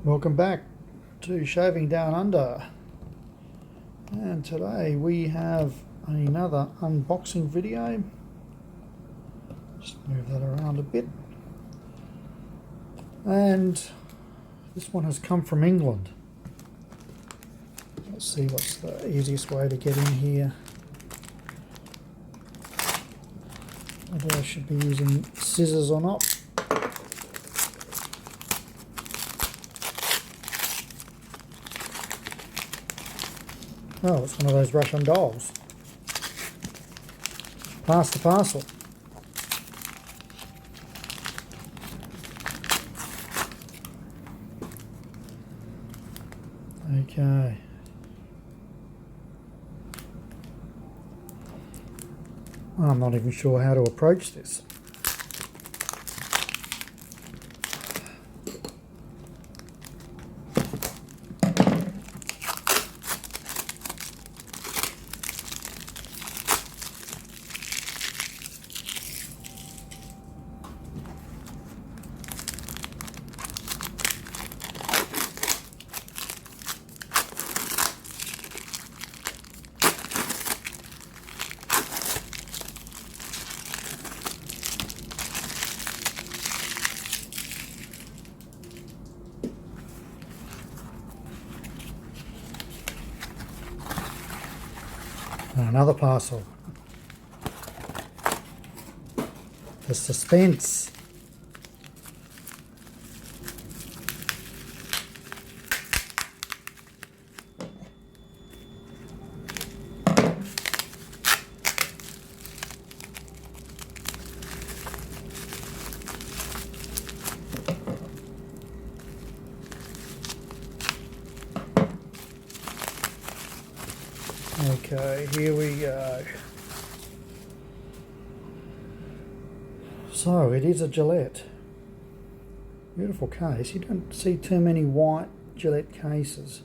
Welcome back to Shaving Down Under, and today we have another unboxing video. Just move that around a bit, and this one has come from England. Let's see what's the easiest way to get in here. Whether I should be using scissors or not. Oh, it's one of those Russian dolls. Pass the parcel. Okay. I'm not even sure how to approach this. And another parcel. The suspense. Okay, here we go. So it is a Gillette. Beautiful case. You don't see too many white Gillette cases.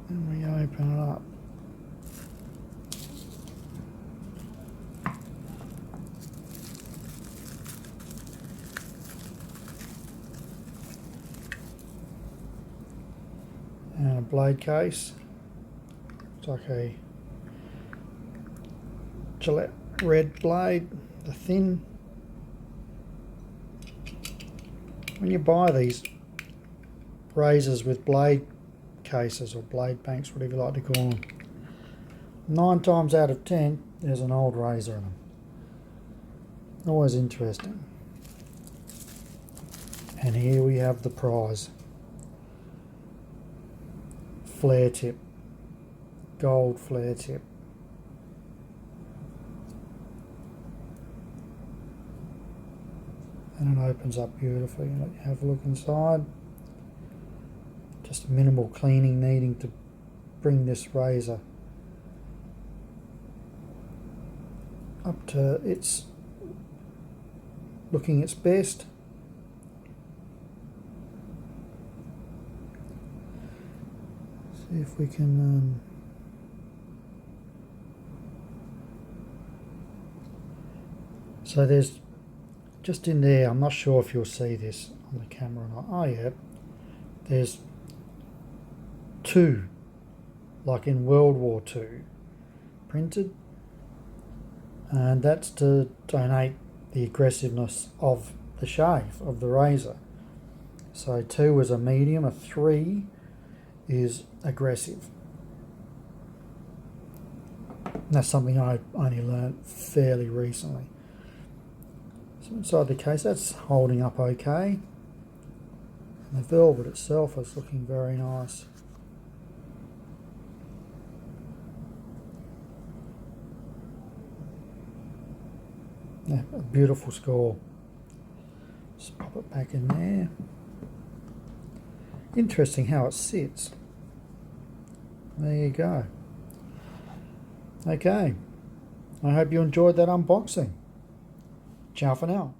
And we open it up. And a blade case. It's like a Gillette red blade, the thin. When you buy these razors with blade cases or blade banks, whatever you like to call them, 9 times out of 10 there's an old razor in them. Always interesting. And here we have the prize. Flare tip, gold flare tip. And it opens up beautifully. Let you have a look inside. Just minimal cleaning needing to bring this razor up to its looking its best. See if we can so there's just in there, I'm not sure if you'll see this on the camera or not. Oh yeah, there's 2, like in World War II, printed, and that's to donate the aggressiveness of the shave, of the razor. So 2 is a medium, a 3 is aggressive. And that's something I only learned fairly recently. So inside the case, that's holding up okay. And the velvet itself is looking very nice. Yeah, a beautiful score. Just pop it back in there. Interesting how it sits. There you go. Okay, I hope you enjoyed that unboxing. Ciao for now.